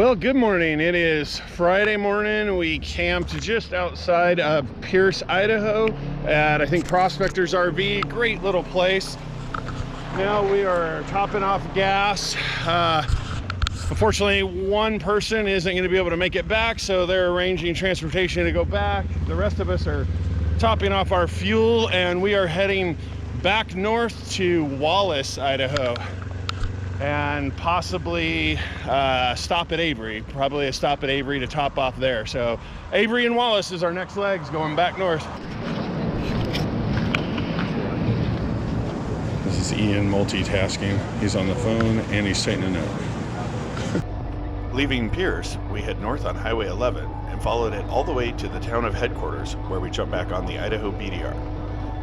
Well, good morning. It is Friday morning. We camped just outside of Pierce, Idaho at, I think, Prospector's RV. Great little place. Now we are topping off gas. Unfortunately, one person isn't going to be able to make it back, so they're arranging transportation to go back. The rest of us are topping off our fuel, and we are heading back north to Wallace, Idaho. And possibly stop at Avery, probably a stop at Avery to top off there. So Avery and Wallace is our next legs going back north. This is Ian multitasking. He's on the phone and he's taking a note. Leaving Pierce, we head north on Highway 11 and followed it all the way to the town of headquarters, where we jump back on the Idaho BDR.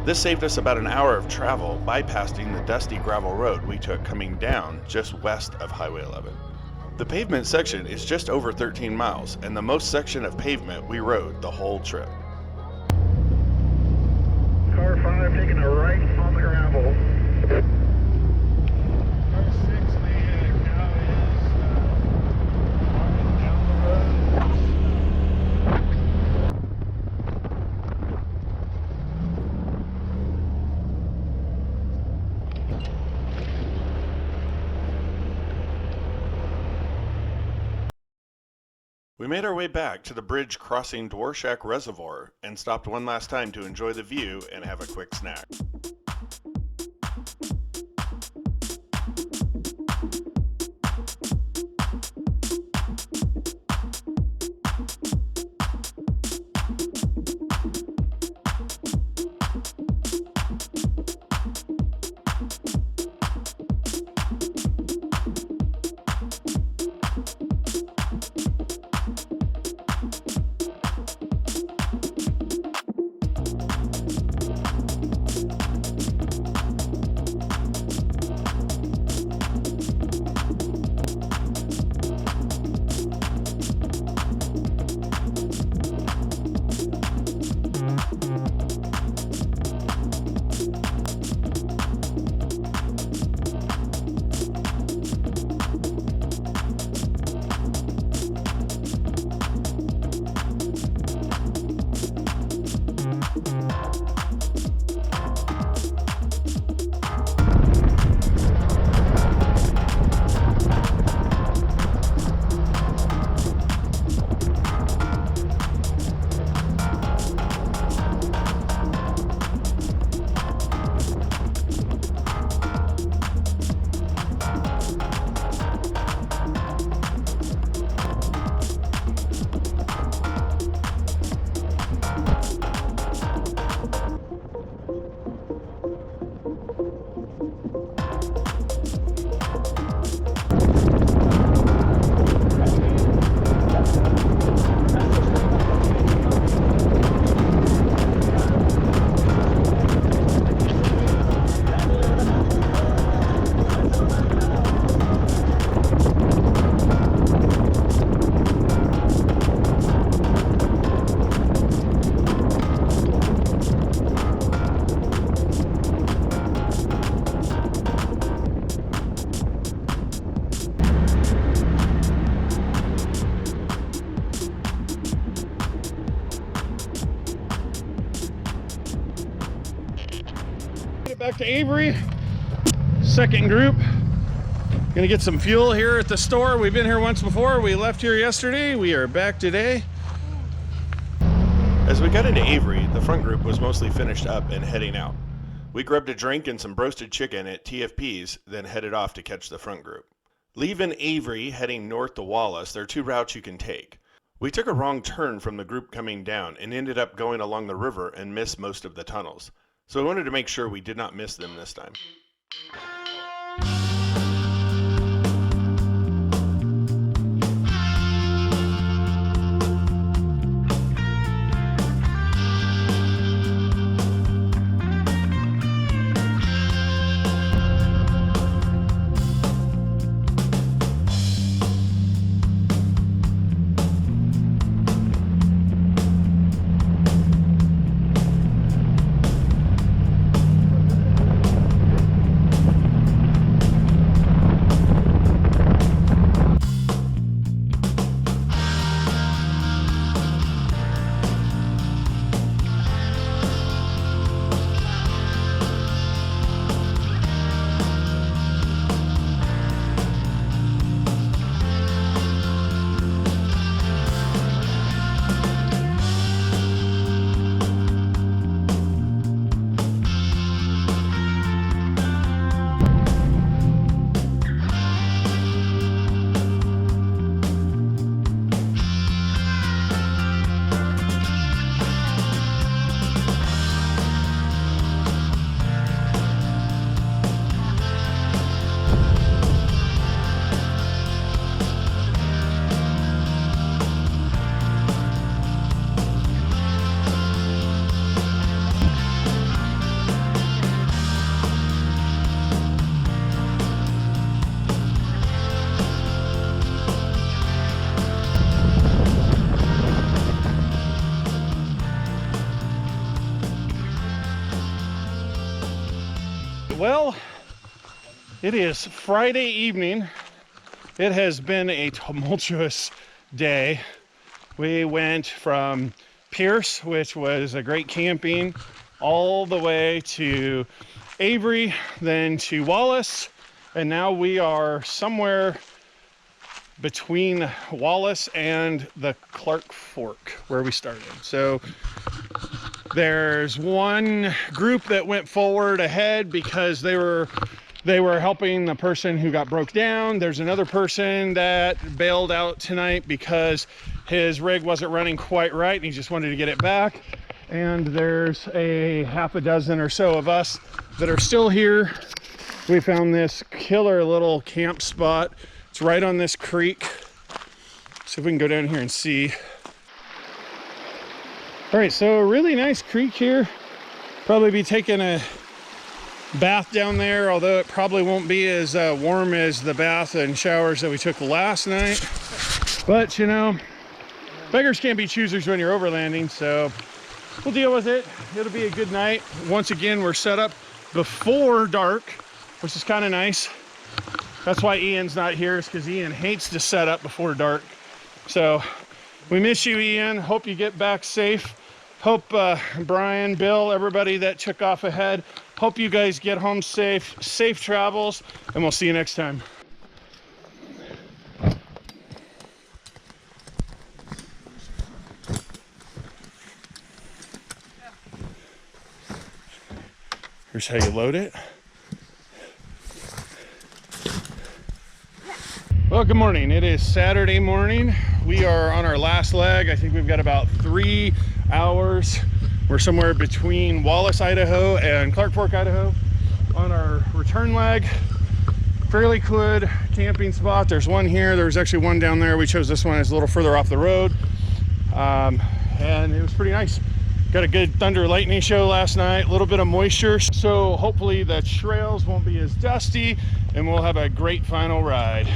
This saved us about an hour of travel, bypassing the dusty gravel road we took coming down just west of Highway 11. The pavement section is just over 13 miles, and the most section of pavement we rode the whole trip. Car 5 taking a right on the gravel. Car 6, the cow is walking down the road. We made our way back to the bridge crossing Dworshak Reservoir and stopped one last time to enjoy the view and have a quick snack. Back to Avery, second group. Gonna get some fuel here at the store. We've been here once before. We left here yesterday. We are back today. As we got into Avery, the front group was mostly finished up and heading out. We grabbed a drink and some roasted chicken at TFP's, then headed off to catch the front group. Leaving Avery, heading north to Wallace, there are two routes you can take. We took a wrong turn from the group coming down and ended up going along the river and missed most of the tunnels. So I wanted to make sure we did not miss them this time. well, it is Friday evening. It has been a tumultuous day. We went from Pierce, which was a great camping, all the way to Avery, then to Wallace, and now we are somewhere between Wallace and the Clark Fork where we started. So there's one group that went forward ahead because they were helping the person who got broke down. There's another person that bailed out tonight because his rig wasn't running quite right and he just wanted to get it back. And there's a half a dozen or so of us that are still here. We found this killer little camp spot. It's right on this creek. See if we can go down here and see. All right, so a really nice creek here. Probably be taking a bath down there, although it probably won't be as warm as the bath and showers that we took last night. But you know, beggars can't be choosers when you're overlanding, so we'll deal with it. It'll be a good night. Once again, we're set up before dark, which is kind of nice. That's why Ian's not here, is because Ian hates to set up before dark. So we miss you, Ian. Hope you get back safe. Hope Brian, Bill, everybody that took off ahead, hope you guys get home safe. Safe travels, and we'll see you next time. Here's how you load it. Well, good morning. It is Saturday morning. We are on our last leg. I think we've got about 3 hours. We're somewhere between Wallace, Idaho and Clark Fork, Idaho on our return leg. Fairly good camping spot. There's one here. There's actually one down there. We chose this one. It's a little further off the road. And it was pretty nice. Got a good thunder lightning show last night, a little bit of moisture. So hopefully the trails won't be as dusty and we'll have a great final ride.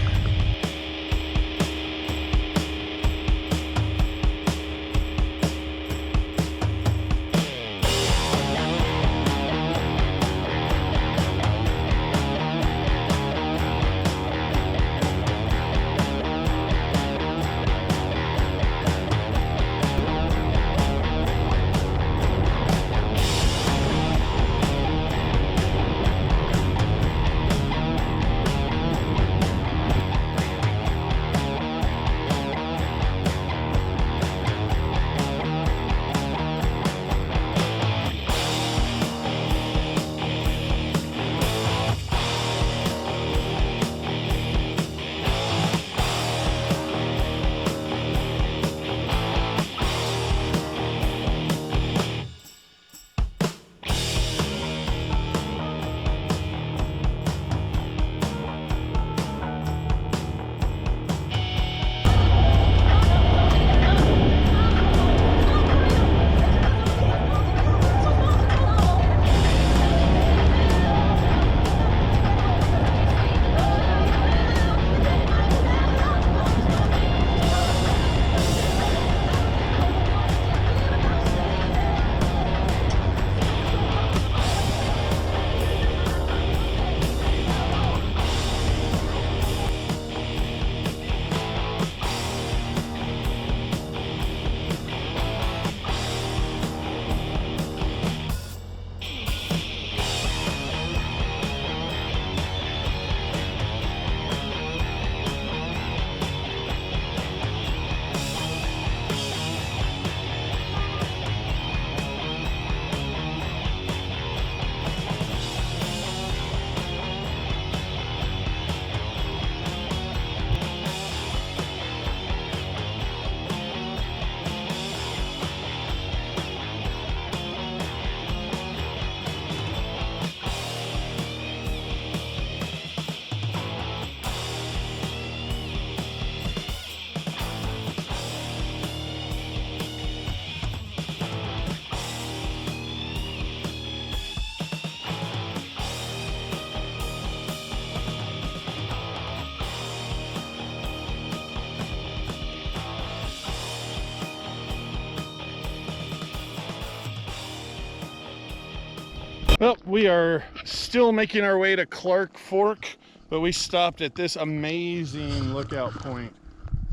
Well, we are still making our way to Clark Fork, but we stopped at this amazing lookout point.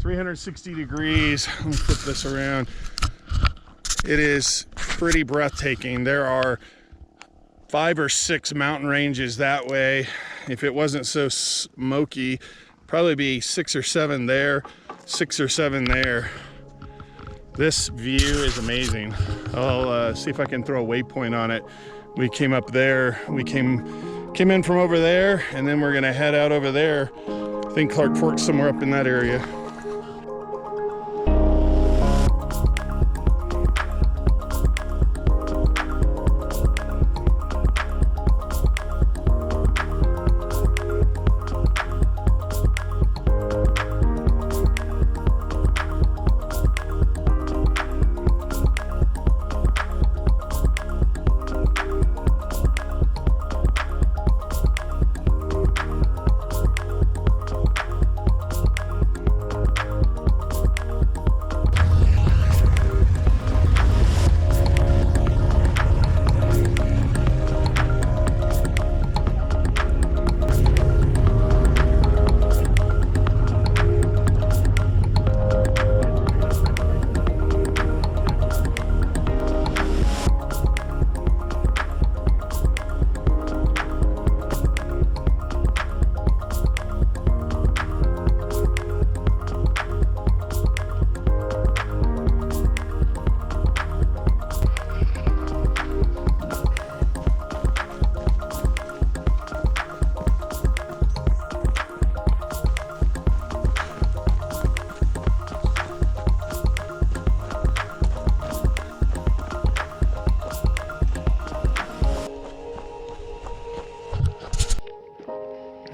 360 degrees. Let me flip this around. It is pretty breathtaking. There are 5 or 6 mountain ranges that way. If it wasn't so smoky, probably be 6 or 7 there, 6 or 7 there. This view is amazing. I'll see if I can throw a waypoint on it. We came up there, we came in from over there, and then we're gonna head out over there. I think Clark Fork's somewhere up in that area.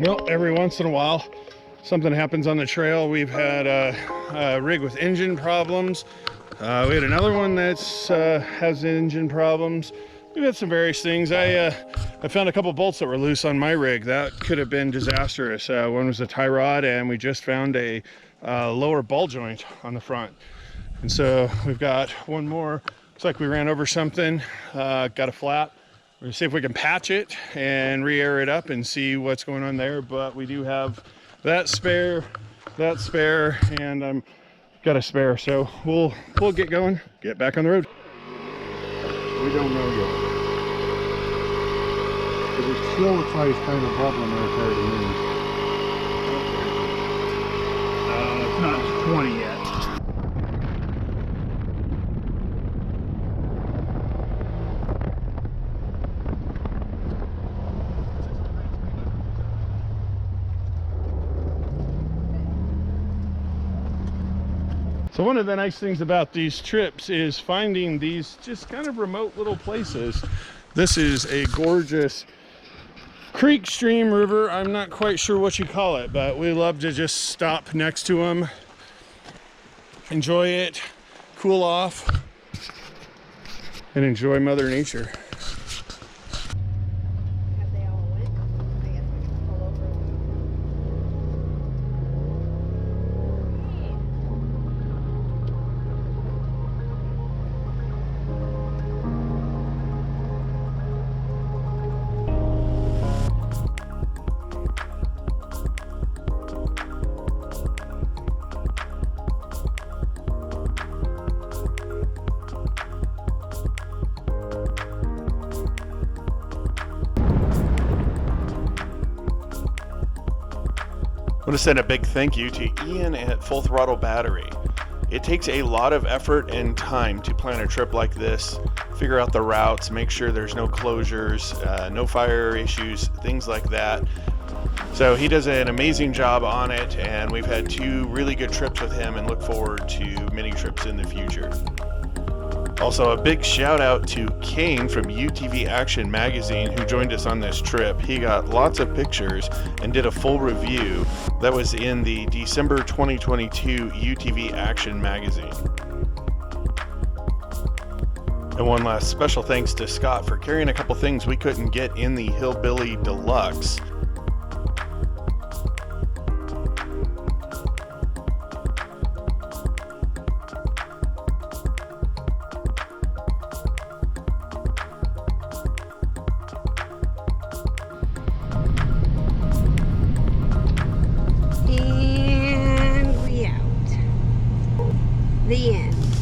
Well, every once in a while, something happens on the trail. We've had a rig with engine problems. We had another one that's has engine problems. We've had some various things. I found a couple bolts that were loose on my rig. That could have been disastrous. One was a tie rod, and we just found a lower ball joint on the front. And so we've got one more. Looks like we ran over something, got a flat. We're gonna see if we can patch it and re-air it up and see what's going on there. But we do have that spare, and I'm got a spare. So we'll get going, get back on the road. We don't know yet. But it still looks like it's kind of bubbling right there to me. It's not 20 yet. So one of the nice things about these trips is finding these just kind of remote little places. This is a gorgeous creek, stream, river. I'm not quite sure what you call it, but we love to just stop next to them, enjoy it, cool off, and enjoy Mother Nature. I want to send a big thank you to Ian at Full Throttle Battery. It takes a lot of effort and time to plan a trip like this, figure out the routes, make sure there's no closures, no fire issues, things like that. So he does an amazing job on it, and we've had 2 really good trips with him and look forward to many trips in the future. Also, a big shout out to Kane from UTV Action Magazine who joined us on this trip. He got lots of pictures and did a full review that was in the December 2022 UTV Action Magazine. And one last special thanks to Scott for carrying a couple things we couldn't get in the Hillbilly Deluxe. The end.